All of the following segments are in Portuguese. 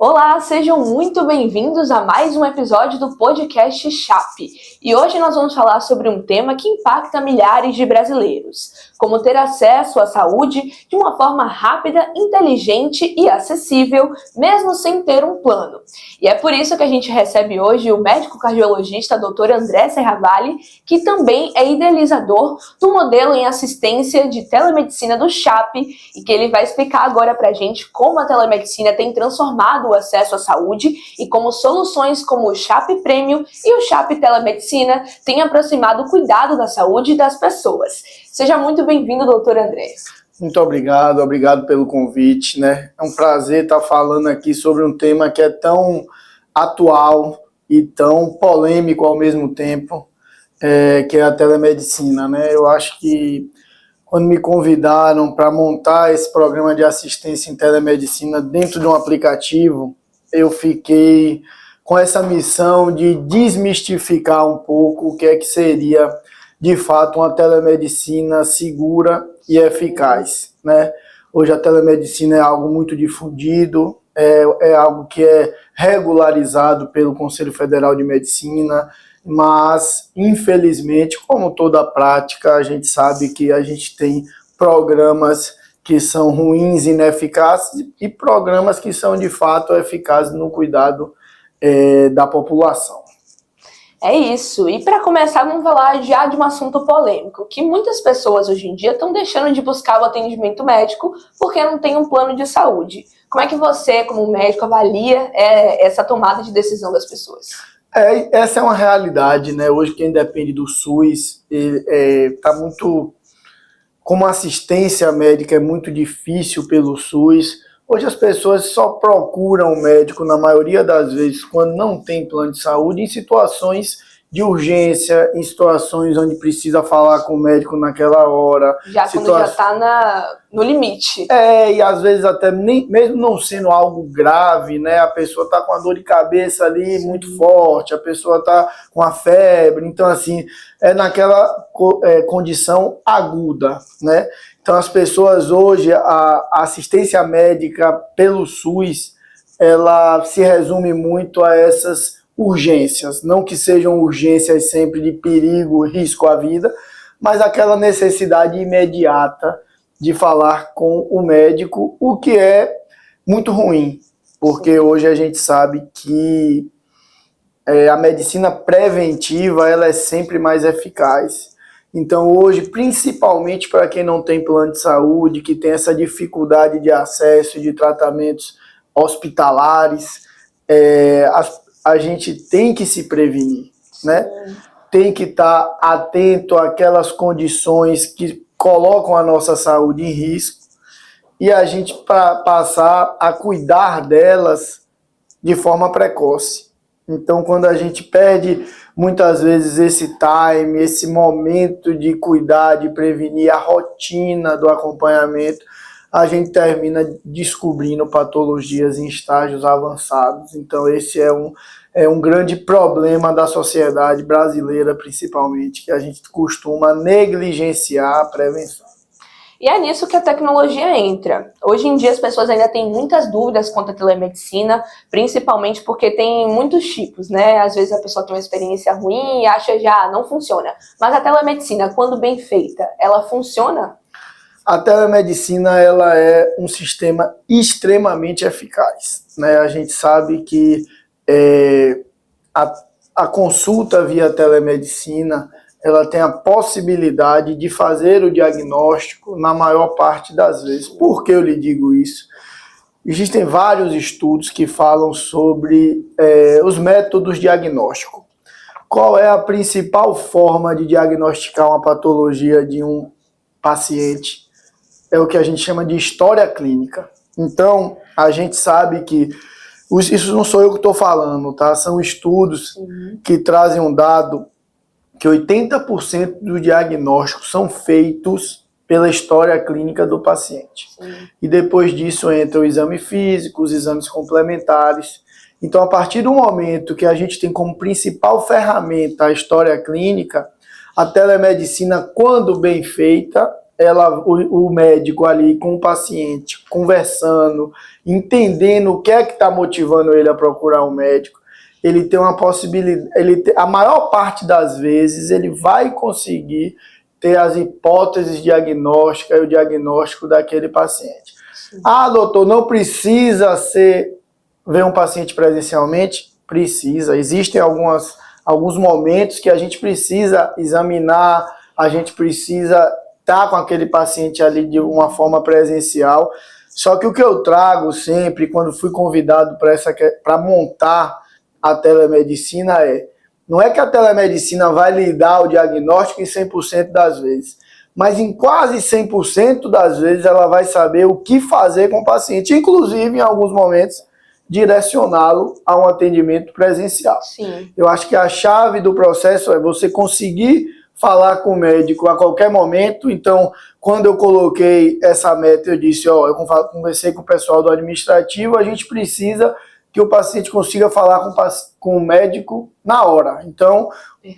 Olá, sejam muito bem-vindos a mais um episódio do podcast CHAP. E hoje nós vamos falar sobre um tema que impacta milhares de brasileiros: como ter acesso à saúde de uma forma rápida, inteligente e acessível, mesmo sem ter um plano. E é por isso que a gente recebe hoje o médico cardiologista Dr. André Serravalli, que também é idealizador do modelo em assistência de telemedicina do CHAP, e que ele vai explicar agora pra gente como a telemedicina tem transformado o acesso à saúde e como soluções como o CHAP Premium e o CHAP Telemedicina têm aproximado o cuidado da saúde das pessoas. Seja muito bem-vindo, doutor André. Muito obrigado pelo convite, né? É um prazer estar falando aqui sobre um tema que é tão atual e tão polêmico ao mesmo tempo, que é a telemedicina, né? Eu acho que quando me convidaram para montar esse programa de assistência em telemedicina dentro de um aplicativo, eu fiquei com essa missão de desmistificar um pouco o que é que seria, de fato, uma telemedicina segura e eficaz, né? Hoje a telemedicina é algo muito difundido, é algo que é regularizado pelo Conselho Federal de Medicina, mas, infelizmente, como toda prática, a gente sabe que a gente tem programas que são ruins, ineficazes, e programas que são, de fato, eficazes no cuidado da população. É isso. E para começar, vamos falar já de um assunto polêmico, que muitas pessoas hoje em dia estão deixando de buscar o atendimento médico porque não tem um plano de saúde. Como é que você, como médico, avalia essa tomada de decisão das pessoas? Essa é uma realidade, né? Hoje quem depende do SUS está muito... Como a assistência médica é muito difícil pelo SUS, hoje as pessoas só procuram o médico, na maioria das vezes, quando não tem plano de saúde, em situações de urgência, em situações onde precisa falar com o médico naquela hora. Quando já está no limite. E às vezes até mesmo não sendo algo grave, né? A pessoa está com a dor de cabeça ali muito forte, a pessoa está com a febre, então assim, é naquela condição aguda, né? Então as pessoas hoje, a assistência médica pelo SUS, ela se resume muito a essas urgências, não que sejam urgências sempre de perigo, risco à vida, mas aquela necessidade imediata de falar com o médico, o que é muito ruim, porque hoje a gente sabe que a medicina preventiva ela é sempre mais eficaz. Então hoje, principalmente para quem não tem plano de saúde, que tem essa dificuldade de acesso de tratamentos hospitalares, a gente tem que se prevenir, né? Tem que estar atento àquelas condições que colocam a nossa saúde em risco e a gente passar a cuidar delas de forma precoce. Então, quando a gente perde muitas vezes esse time, esse momento de cuidar, de prevenir, a rotina do acompanhamento, a gente termina descobrindo patologias em estágios avançados. Então esse é um grande problema da sociedade brasileira, principalmente, que a gente costuma negligenciar a prevenção. E é nisso que a tecnologia entra. Hoje em dia as pessoas ainda têm muitas dúvidas quanto à telemedicina, principalmente porque tem muitos tipos, né? Às vezes a pessoa tem uma experiência ruim e acha já não funciona. Mas a telemedicina, quando bem feita, ela funciona? A telemedicina ela é um sistema extremamente eficaz, né? A gente sabe que a consulta via telemedicina ela tem a possibilidade de fazer o diagnóstico na maior parte das vezes. Por que eu lhe digo isso? Existem vários estudos que falam sobre os métodos diagnósticos. Qual é a principal forma de diagnosticar uma patologia de um paciente? É o que a gente chama de história clínica. Então, a gente sabe que, isso não sou eu que estou falando, tá? São estudos que trazem um dado que 80% dos diagnósticos são feitos pela história clínica do paciente. E depois disso entra o exame físico, os exames complementares. Então, a partir do momento que a gente tem como principal ferramenta a história clínica, a telemedicina, quando bem feita, o médico ali com o paciente, conversando, entendendo o que é que está motivando ele a procurar um médico, ele tem uma possibilidade, a maior parte das vezes ele vai conseguir ter as hipóteses diagnósticas e o diagnóstico daquele paciente. Sim. Ah, doutor, não precisa ver um paciente presencialmente? Precisa. Existem alguns momentos que a gente precisa examinar, a gente precisa estar com aquele paciente ali de uma forma presencial. Só que o que eu trago sempre, quando fui convidado para montar a telemedicina, não é que a telemedicina vai lhe dar o diagnóstico em 100% das vezes, mas em quase 100% das vezes ela vai saber o que fazer com o paciente, inclusive em alguns momentos direcioná-lo a um atendimento presencial. Sim. Eu acho que a chave do processo é você conseguir falar com o médico a qualquer momento. Então, quando eu coloquei essa meta, eu disse, eu conversei com o pessoal do administrativo, a gente precisa que o paciente consiga falar com o médico na hora. Então,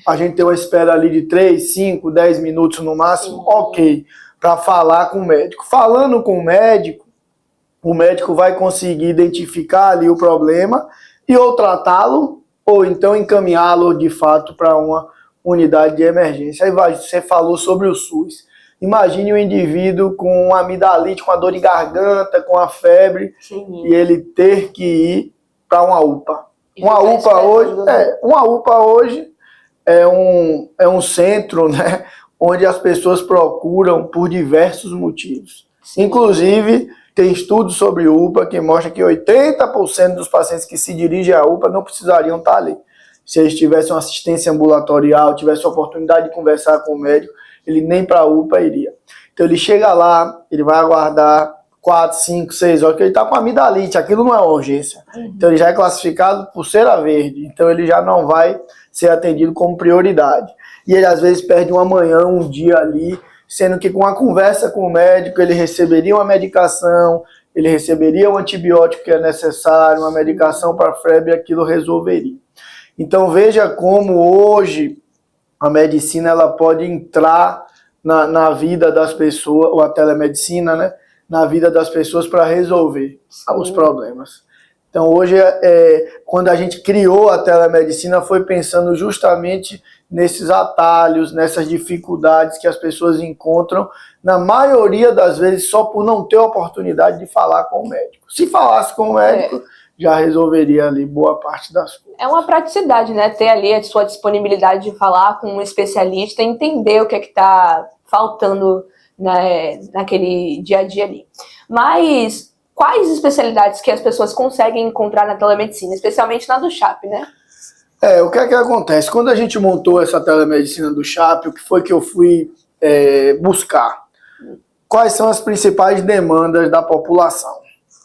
a gente tem uma espera ali de 3, 5, 10 minutos no máximo, sim, ok, para falar com o médico. Falando com o médico vai conseguir identificar ali o problema e ou tratá-lo, ou então encaminhá-lo de fato para uma unidade de emergência. Aí você falou sobre o SUS. Imagine um indivíduo com uma amidalite, com a dor de garganta, com a febre, sim, e ele ter que ir para uma UPA. Uma UPA hoje é um centro, né, onde as pessoas procuram por diversos motivos. Sim. Inclusive, tem estudos sobre UPA que mostram que 80% dos pacientes que se dirigem à UPA não precisariam estar ali. Se eles tivessem uma assistência ambulatorial, tivessem a oportunidade de conversar com o médico, ele nem para a UPA iria. Então ele chega lá, ele vai aguardar 4, 5, 6 horas, porque ele está com amidalite, aquilo não é uma urgência. Então ele já é classificado por cera verde, então ele já não vai ser atendido como prioridade. E ele às vezes perde uma manhã, um dia ali, sendo que com a conversa com o médico ele receberia uma medicação, ele receberia um antibiótico que é necessário, uma medicação para febre, aquilo resolveria. Então veja como hoje a medicina ela pode entrar na vida das pessoas, ou a telemedicina, né, na vida das pessoas para resolver, sim, os problemas. Então hoje, quando a gente criou a telemedicina, foi pensando justamente nesses atalhos, nessas dificuldades que as pessoas encontram, na maioria das vezes só por não ter a oportunidade de falar com o médico. Se falasse com o médico, já resolveria ali boa parte das coisas. É uma praticidade, né? Ter ali a sua disponibilidade de falar com um especialista, entender o que é que está faltando, né, naquele dia a dia ali. Mas quais especialidades que as pessoas conseguem encontrar na telemedicina, especialmente na do CHAP, né? O que é que acontece? Quando a gente montou essa telemedicina do CHAP, o que foi que eu fui buscar? Quais são as principais demandas da população,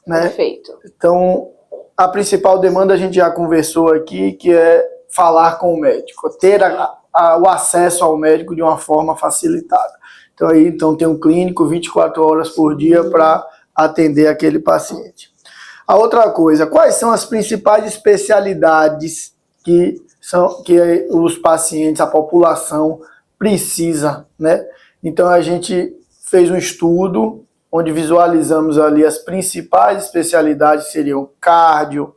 né? Perfeito. Então, a principal demanda a gente já conversou aqui, que é falar com o médico, ter o acesso ao médico de uma forma facilitada. Então tem um clínico 24 horas por dia para atender aquele paciente. A outra coisa, quais são as principais especialidades que os pacientes, a população precisa, né? Então a gente fez um estudo onde visualizamos ali as principais especialidades, seriam cardio,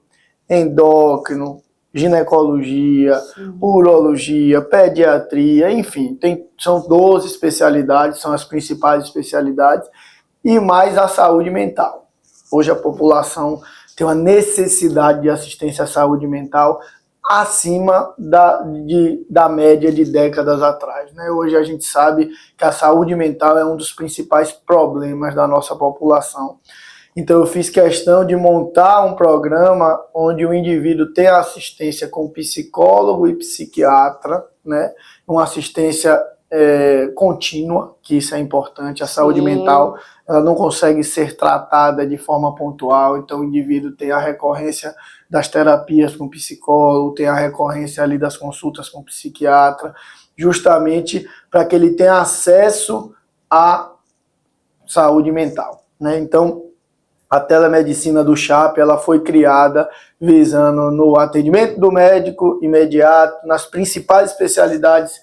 endócrino, ginecologia, urologia, pediatria, enfim, são 12 especialidades, são as principais especialidades, e mais a saúde mental. Hoje a população tem uma necessidade de assistência à saúde mental acima da média de décadas atrás, né? Hoje a gente sabe que a saúde mental é um dos principais problemas da nossa população. Então eu fiz questão de montar um programa onde o indivíduo tem assistência com psicólogo e psiquiatra, né? Uma assistência contínua, que isso é importante. A saúde mental ela não consegue ser tratada de forma pontual, então o indivíduo tem a recorrência das terapias com psicólogo, tem a recorrência ali das consultas com psiquiatra, justamente para que ele tenha acesso à saúde mental, né? Então, a telemedicina do CHAP ela foi criada visando no atendimento do médico imediato, nas principais especialidades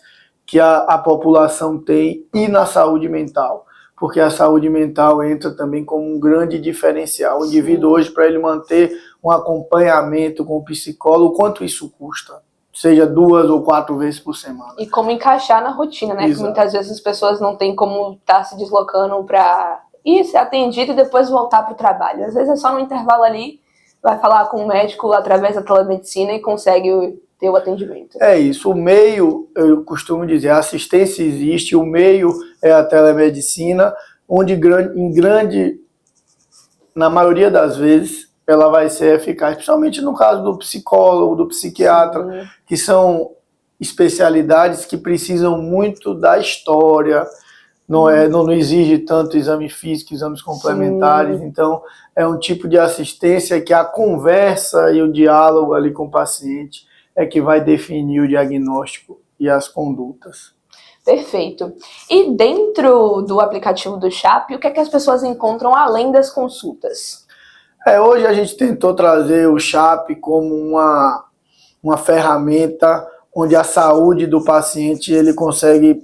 que a população tem e na saúde mental, porque a saúde mental entra também como um grande diferencial. O indivíduo hoje, para ele manter um acompanhamento com o psicólogo, quanto isso custa? Seja 2 ou 4 vezes por semana. E como encaixar na rotina, né? Porque muitas vezes as pessoas não têm como estar se deslocando para ir ser atendido e depois voltar para o trabalho. Às vezes é só no intervalo ali, vai falar com o médico através da telemedicina e consegue ter o atendimento. É isso. O meio, eu costumo dizer, a assistência existe, o meio é a telemedicina, onde na maioria das vezes, ela vai ser eficaz, principalmente no caso do psicólogo, do psiquiatra, sim, que são especialidades que precisam muito da história, não exige tanto exame físico, exames complementares, sim, então é um tipo de assistência que a conversa e o diálogo ali com o paciente é que vai definir o diagnóstico e as condutas. Perfeito. E dentro do aplicativo do CHAP, o que é que as pessoas encontram além das consultas? Hoje a gente tentou trazer o CHAP como uma ferramenta onde a saúde do paciente ele consegue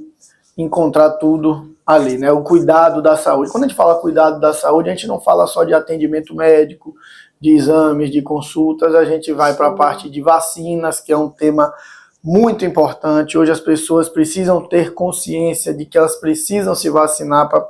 encontrar tudo ali, né? O cuidado da saúde. Quando a gente fala cuidado da saúde, a gente não fala só de atendimento médico, de exames, de consultas, a gente vai para a parte de vacinas, que é um tema muito importante. Hoje as pessoas precisam ter consciência de que elas precisam se vacinar para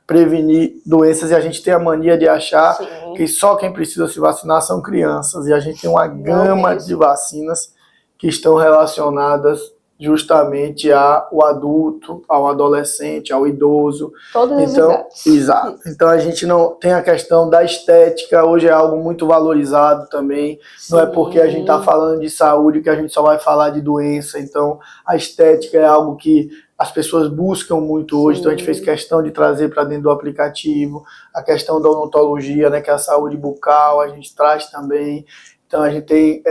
prevenir doenças, e a gente tem a mania de achar, sim, que só quem precisa se vacinar são crianças, e a gente tem uma gama de vacinas que estão relacionadas justamente ao adulto, ao adolescente, ao idoso. Todas as idades. Exato. Então a gente não tem a questão da estética, hoje é algo muito valorizado também. Sim. Não é porque a gente está falando de saúde que a gente só vai falar de doença. Então a estética é algo que as pessoas buscam muito hoje, sim, então a gente fez questão de trazer para dentro do aplicativo a questão da odontologia, né, que é a saúde bucal, a gente traz também. Então a gente tem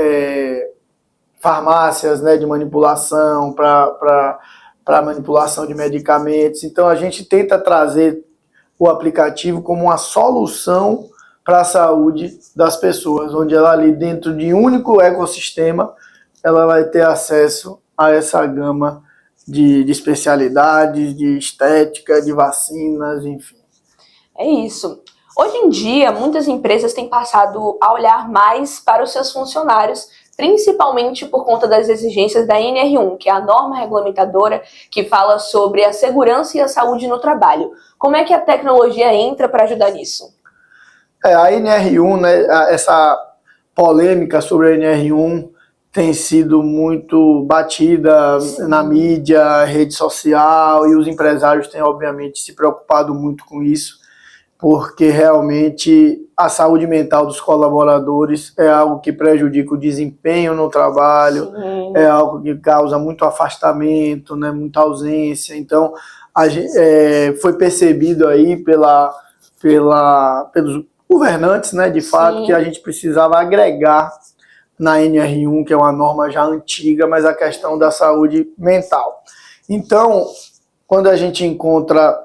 farmácias, né, de manipulação para manipulação de medicamentos. Então a gente tenta trazer o aplicativo como uma solução para a saúde das pessoas, onde ela ali dentro de um único ecossistema ela vai ter acesso a essa gama de especialidades, de estética, de vacinas, enfim. É isso. Hoje em dia, muitas empresas têm passado a olhar mais para os seus funcionários, principalmente por conta das exigências da NR1, que é a norma regulamentadora que fala sobre a segurança e a saúde no trabalho. Como é que a tecnologia entra para ajudar nisso? A NR1, né, essa polêmica sobre a NR1 tem sido muito batida, sim, na mídia, rede social, e os empresários têm, obviamente, se preocupado muito com isso, porque realmente a saúde mental dos colaboradores é algo que prejudica o desempenho no trabalho, sim, é algo que causa muito afastamento, né, muita ausência. Então, foi percebido aí pelos governantes, né, de fato, sim, que a gente precisava agregar na NR1, que é uma norma já antiga, mas a questão da saúde mental. Então, quando a gente encontra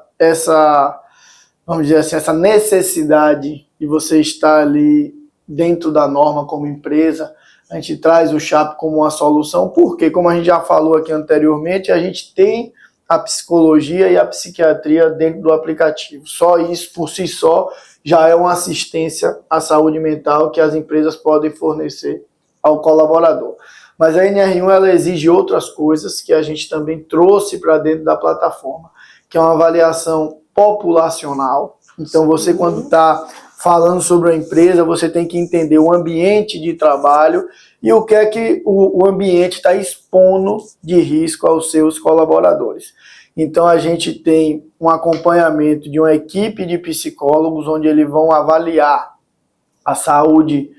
vamos dizer assim, essa necessidade de você estar ali dentro da norma como empresa, a gente traz o CHAP como uma solução, porque, como a gente já falou aqui anteriormente, a gente tem a psicologia e a psiquiatria dentro do aplicativo. Só isso, por si só, já é uma assistência à saúde mental que as empresas podem fornecer ao colaborador. Mas a NR1 ela exige outras coisas que a gente também trouxe para dentro da plataforma, que é uma avaliação populacional. Então você, quando está falando sobre a empresa, você tem que entender o ambiente de trabalho e o que é que o ambiente está expondo de risco aos seus colaboradores. Então a gente tem um acompanhamento de uma equipe de psicólogos, onde eles vão avaliar a saúde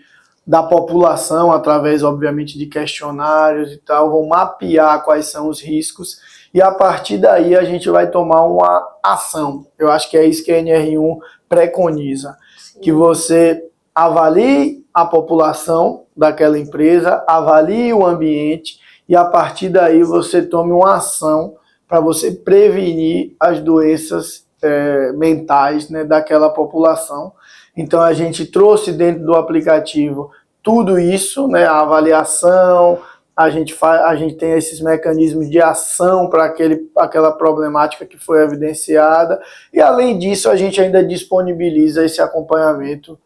da população através, obviamente, de questionários e tal, vão mapear quais são os riscos e a partir daí a gente vai tomar uma ação. Eu acho que é isso que a NR1 preconiza, sim, que você avalie a população daquela empresa, avalie o ambiente e a partir daí você tome uma ação para você prevenir as doenças mentais, né, daquela população. Então a gente trouxe dentro do aplicativo tudo isso, né, a avaliação, a gente tem esses mecanismos de ação para aquela problemática que foi evidenciada, e além disso a gente ainda disponibiliza esse acompanhamento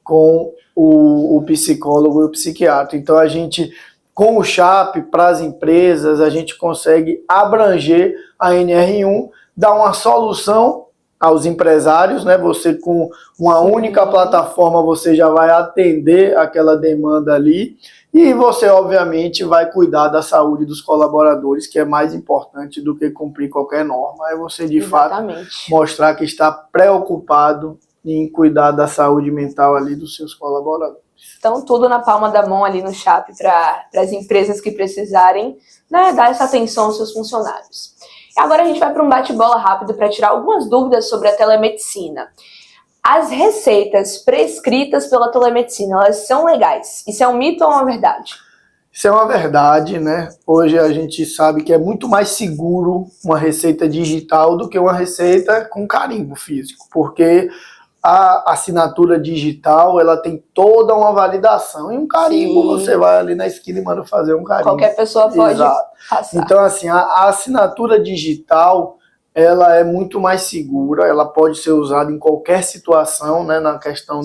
com o psicólogo e o psiquiatra. Então a gente, com o CHAP para as empresas, a gente consegue abranger a NR1, dar uma solução aos empresários, né? Você com uma única plataforma você já vai atender aquela demanda ali, e você obviamente vai cuidar da saúde dos colaboradores, que é mais importante do que cumprir qualquer norma. É você de fato mostrar que está preocupado em cuidar da saúde mental ali dos seus colaboradores. Então, tudo na palma da mão ali no CHAP para as empresas que precisarem, né, dar essa atenção aos seus funcionários. Agora a gente vai para um bate-bola rápido para tirar algumas dúvidas sobre a telemedicina. As receitas prescritas pela telemedicina, elas são legais? Isso é um mito ou uma verdade? Isso é uma verdade, né? Hoje a gente sabe que é muito mais seguro uma receita digital do que uma receita com carimbo físico, porque a assinatura digital, ela tem toda uma validação. E um carimbo, você vai ali na esquina e manda fazer um carimbo. Qualquer pessoa pode passar. Então, assim, a assinatura digital, ela é muito mais segura, ela pode ser usada em qualquer situação, né, na questão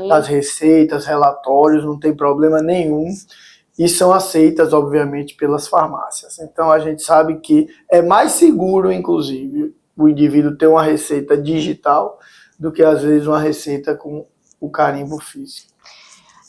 das receitas, relatórios, não tem problema nenhum. E são aceitas, obviamente, pelas farmácias. Então, a gente sabe que é mais seguro, inclusive, o indivíduo ter uma receita digital do que, às vezes, uma receita com o carimbo físico.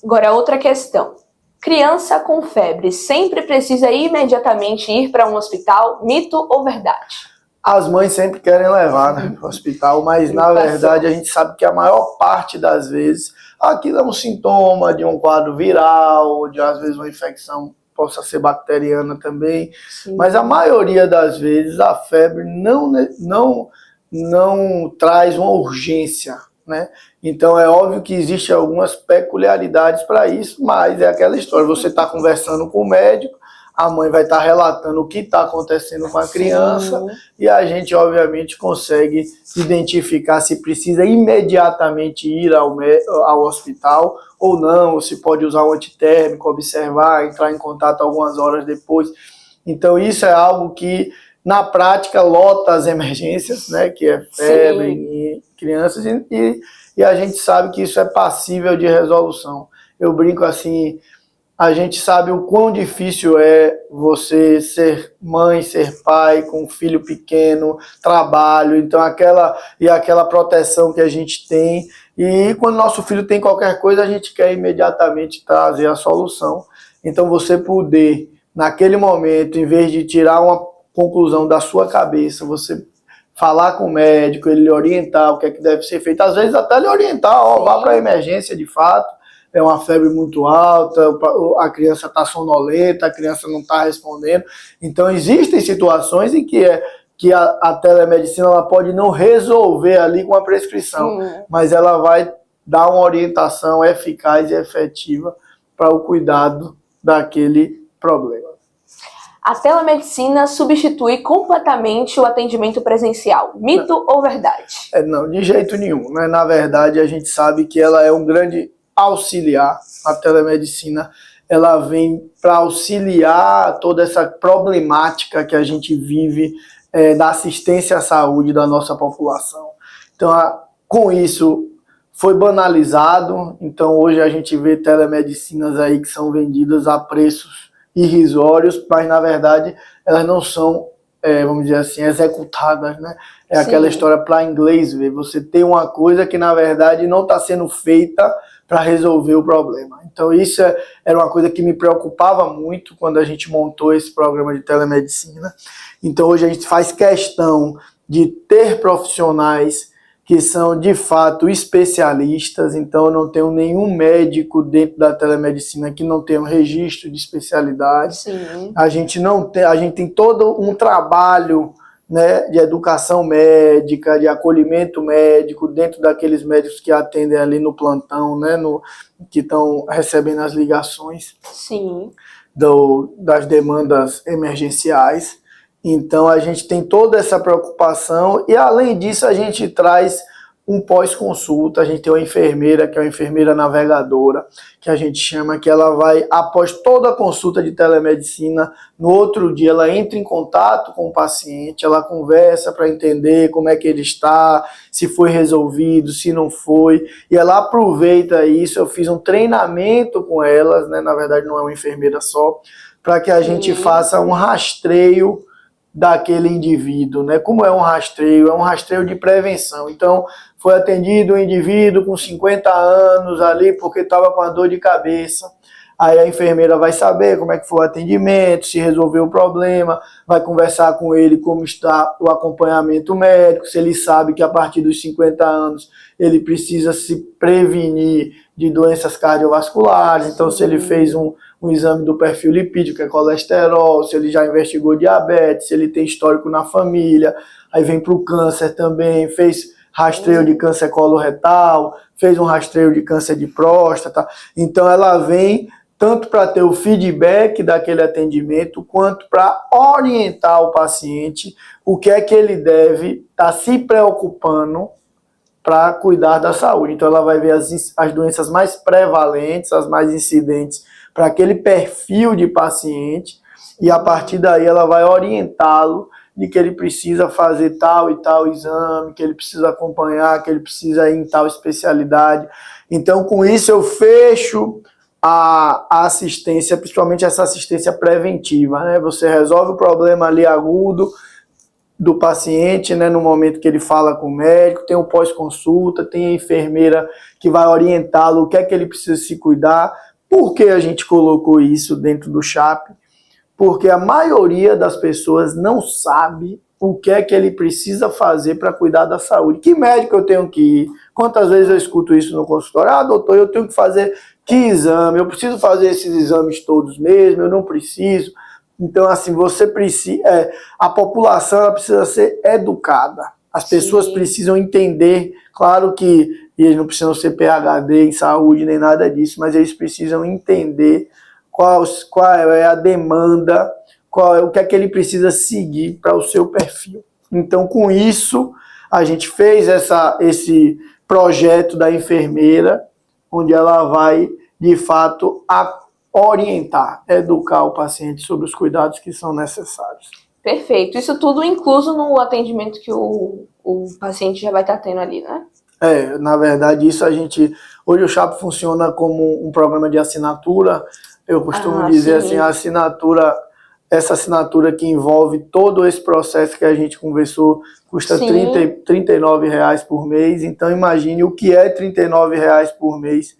Agora, outra questão. Criança com febre sempre precisa imediatamente ir para um hospital? Mito ou verdade? As mães sempre querem levar, né, para o hospital, mas, na verdade, a gente sabe que a maior parte das vezes aquilo é um sintoma de um quadro viral, de, às vezes, uma infecção possa ser bacteriana também. Sim. Mas a maioria das vezes a febre não traz uma urgência, né? Então é óbvio que existem algumas peculiaridades para isso, mas é aquela história, você está conversando com o médico, a mãe vai estar relatando o que está acontecendo com a criança, e a gente obviamente consegue identificar se precisa imediatamente ir ao hospital ou não, ou se pode usar um antitérmico, observar, entrar em contato algumas horas depois. Então isso é algo que na prática lota as emergências, né, que é febre em crianças, e a gente sabe que isso é passível de resolução. Eu brinco assim, a gente sabe o quão difícil é você ser mãe, ser pai com um filho pequeno, trabalho, então aquela proteção que a gente tem, e quando nosso filho tem qualquer coisa, a gente quer imediatamente trazer a solução. Então você poder, naquele momento, em vez de tirar uma conclusão da sua cabeça, você falar com o médico, ele lhe orientar o que é que deve ser feito, às vezes até lhe orientar, vá para a emergência de fato, é uma febre muito alta, a criança está sonolenta, a criança não está respondendo. Então existem situações em que a telemedicina ela pode não resolver ali com a prescrição, mas ela vai dar uma orientação eficaz e efetiva para o cuidado daquele problema. A telemedicina substitui completamente o atendimento presencial. Mito ou verdade? Não, de jeito nenhum, né? Na verdade, a gente sabe que ela é um grande auxiliar. A telemedicina, ela vem para auxiliar toda essa problemática que a gente vive da assistência à saúde da nossa população. Então, com isso, foi banalizado. Então, hoje a gente vê telemedicinas aí que são vendidas a preços irrisórios, mas na verdade elas não são, vamos dizer assim, executadas, né? É aquela história para inglês ver, você tem uma coisa que na verdade não está sendo feita para resolver o problema. Então isso era uma coisa que me preocupava muito quando a gente montou esse programa de telemedicina. Então hoje a gente faz questão de ter profissionais que são de fato especialistas, então eu não tenho nenhum médico dentro da telemedicina que não tenha um registro de especialidade. Sim. A gente tem todo um trabalho, né, de educação médica, de acolhimento médico, dentro daqueles médicos que atendem ali no plantão, né, que estão recebendo as ligações. Sim. Das demandas emergenciais. Então a gente tem toda essa preocupação e além disso a gente traz um pós-consulta. A gente tem uma enfermeira, que é uma enfermeira navegadora, que a gente chama, que ela vai, após toda a consulta de telemedicina, no outro dia ela entra em contato com o paciente, ela conversa para entender como é que ele está, se foi resolvido, se não foi, e ela aproveita isso. Eu fiz um treinamento com elas, né? Na verdade não é uma enfermeira só, para que a gente faça um rastreio daquele indivíduo, né? Como é um rastreio? É um rastreio de prevenção. Então, foi atendido um indivíduo com 50 anos ali porque estava com a dor de cabeça. Aí a enfermeira vai saber como é que foi o atendimento, se resolveu o problema, vai conversar com ele como está o acompanhamento médico, se ele sabe que a partir dos 50 anos ele precisa se prevenir de doenças cardiovasculares. Então, se ele fez um exame do perfil lipídico, que é colesterol, se ele já investigou diabetes, se ele tem histórico na família, aí vem para o câncer também, fez rastreio de câncer coloretal, fez um rastreio de câncer de próstata. Então ela vem tanto para ter o feedback daquele atendimento, quanto para orientar o paciente o que é que ele deve estar se preocupando para cuidar da saúde. Então ela vai ver as doenças mais prevalentes, as mais incidentes para aquele perfil de paciente, e a partir daí ela vai orientá-lo de que ele precisa fazer tal e tal exame, que ele precisa acompanhar, que ele precisa ir em tal especialidade. Então, com isso, eu fecho a assistência, principalmente essa assistência preventiva, né? Você resolve o problema ali agudo do paciente, né, no momento que ele fala com o médico, tem o pós-consulta, tem a enfermeira que vai orientá-lo o que é que ele precisa se cuidar. Por que a gente colocou isso dentro do CHAP? Porque a maioria das pessoas não sabe o que é que ele precisa fazer para cuidar da saúde. Que médico eu tenho que ir? Quantas vezes eu escuto isso no consultório? Ah, doutor, eu tenho que fazer que exame? Eu preciso fazer esses exames todos mesmo? Eu não preciso. Então, assim, você precisa, a população ela precisa ser educada. As pessoas precisam entender, claro que eles não precisam ser PhD em saúde nem nada disso, mas eles precisam entender qual é a demanda, o que é que ele precisa seguir para o seu perfil. Então, com isso, a gente fez esse projeto da enfermeira, onde ela vai, de fato, orientar, educar o paciente sobre os cuidados que são necessários. Perfeito. Isso tudo incluso no atendimento que o paciente já vai estar tendo ali, né? Na verdade, isso hoje o CHAP funciona como um programa de assinatura. Eu costumo dizer assim, essa assinatura que envolve todo esse processo que a gente conversou, custa R$ 39 por mês. Então, imagine o que é R$ 39 por mês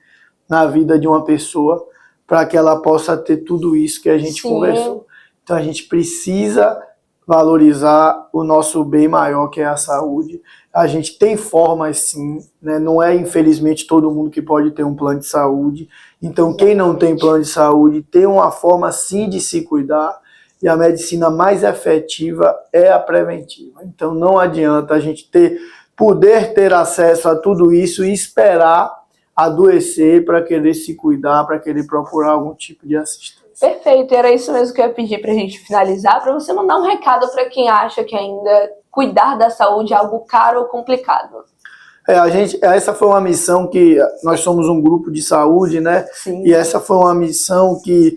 na vida de uma pessoa, para que ela possa ter tudo isso que a gente conversou. Então, a gente precisa valorizar o nosso bem maior, que é a saúde. A gente tem formas sim, né? Não é infelizmente todo mundo que pode ter um plano de saúde. Então quem não tem plano de saúde tem uma forma sim de se cuidar, e a medicina mais efetiva é a preventiva. Então não adianta a gente poder ter acesso a tudo isso e esperar adoecer para querer se cuidar, para querer procurar algum tipo de assistência. Perfeito, era isso mesmo que eu ia pedir para a gente finalizar, para você mandar um recado para quem acha que ainda cuidar da saúde é algo caro ou complicado. Essa foi uma missão que nós somos um grupo de saúde, né? Sim. E essa foi uma missão que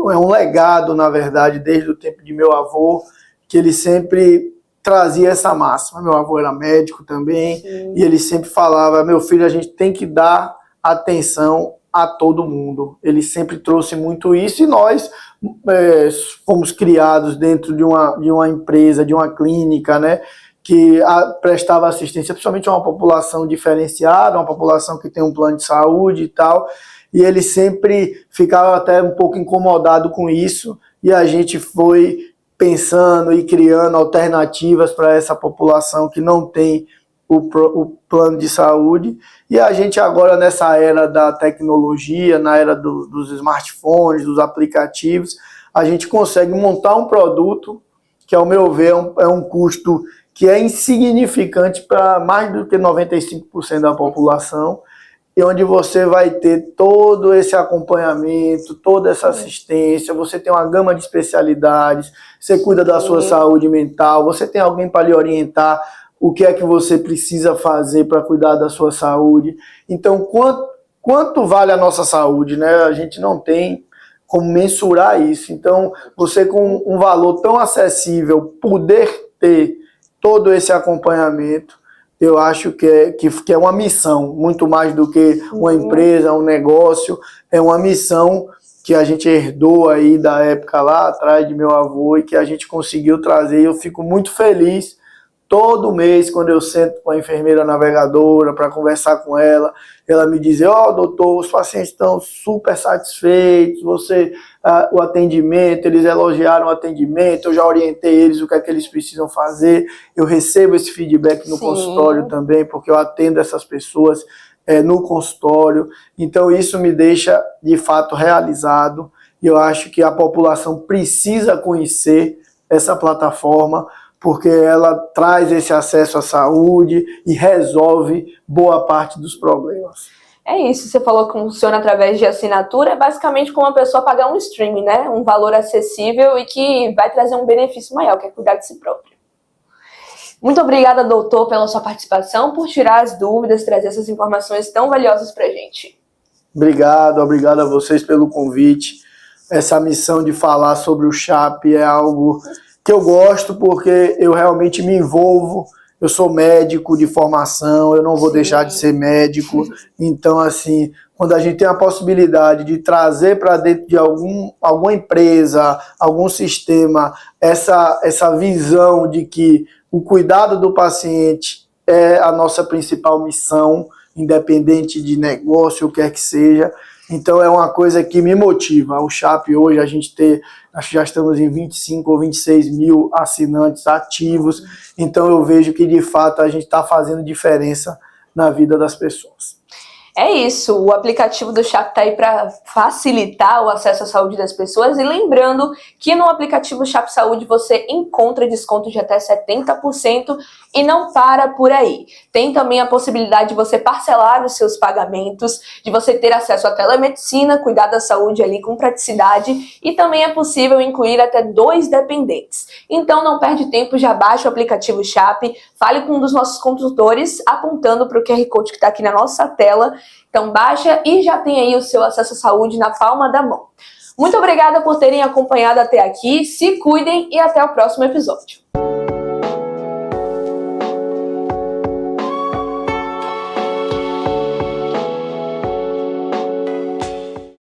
é um legado, na verdade, desde o tempo de meu avô, que ele sempre trazia essa máxima. Meu avô era médico também. Sim. E ele sempre falava: meu filho, a gente tem que dar atenção a todo mundo. Ele sempre trouxe muito isso, e nós fomos criados dentro de uma empresa, de uma clínica, né, que prestava assistência principalmente a uma população diferenciada, uma população que tem um plano de saúde e tal, e ele sempre ficava até um pouco incomodado com isso, e a gente foi pensando e criando alternativas para essa população que não tem o plano de saúde. E a gente agora, nessa era da tecnologia, na era dos smartphones, dos aplicativos, a gente consegue montar um produto que, ao meu ver, é um custo que é insignificante para mais do que 95% da população, e onde você vai ter todo esse acompanhamento, toda essa assistência, você tem uma gama de especialidades, você cuida da sua saúde mental, você tem alguém para lhe orientar o que é que você precisa fazer para cuidar da sua saúde. Então, quanto vale a nossa saúde, né? A gente não tem como mensurar isso. Então, você com um valor tão acessível, poder ter todo esse acompanhamento, eu acho que é uma missão, muito mais do que uma empresa, um negócio, é uma missão que a gente herdou aí da época lá atrás de meu avô e que a gente conseguiu trazer. Eu fico muito feliz todo mês quando eu sento com a enfermeira navegadora para conversar com ela, ela me diz: ó, doutor, os pacientes estão super satisfeitos, o atendimento, eles elogiaram o atendimento, eu já orientei eles o que é que eles precisam fazer, eu recebo esse feedback no consultório também, porque eu atendo essas pessoas no consultório, então isso me deixa de fato realizado, e eu acho que a população precisa conhecer essa plataforma, porque ela traz esse acesso à saúde e resolve boa parte dos problemas. É isso, você falou que funciona através de assinatura, é basicamente como a pessoa pagar um streaming, né? Um valor acessível e que vai trazer um benefício maior, que é cuidar de si próprio. Muito obrigada, doutor, pela sua participação, por tirar as dúvidas, trazer essas informações tão valiosas pra gente. Obrigado a vocês pelo convite. Essa missão de falar sobre o CHAP é algo que eu gosto, porque eu realmente me envolvo. Eu sou médico de formação, eu não vou deixar de ser médico. Então, assim, quando a gente tem a possibilidade de trazer para dentro de alguma empresa, algum sistema, essa visão de que o cuidado do paciente é a nossa principal missão, independente de negócio, o que quer que seja. Então é uma coisa que me motiva. O CHAP hoje, acho que já estamos em 25 ou 26 mil assinantes ativos, então eu vejo que de fato a gente está fazendo diferença na vida das pessoas. É isso, o aplicativo do CHAP está aí para facilitar o acesso à saúde das pessoas, e lembrando que no aplicativo CHAP Saúde você encontra desconto de até 70% e não para por aí. Tem também a possibilidade de você parcelar os seus pagamentos, de você ter acesso à telemedicina, cuidar da saúde ali com praticidade, e também é possível incluir até 2 dependentes. Então não perde tempo, já baixa o aplicativo CHAP, fale com um dos nossos consultores apontando para o QR Code que está aqui na nossa tela. Então baixa e já tem aí o seu acesso à saúde na palma da mão. Muito obrigada por terem acompanhado até aqui, se cuidem e até o próximo episódio.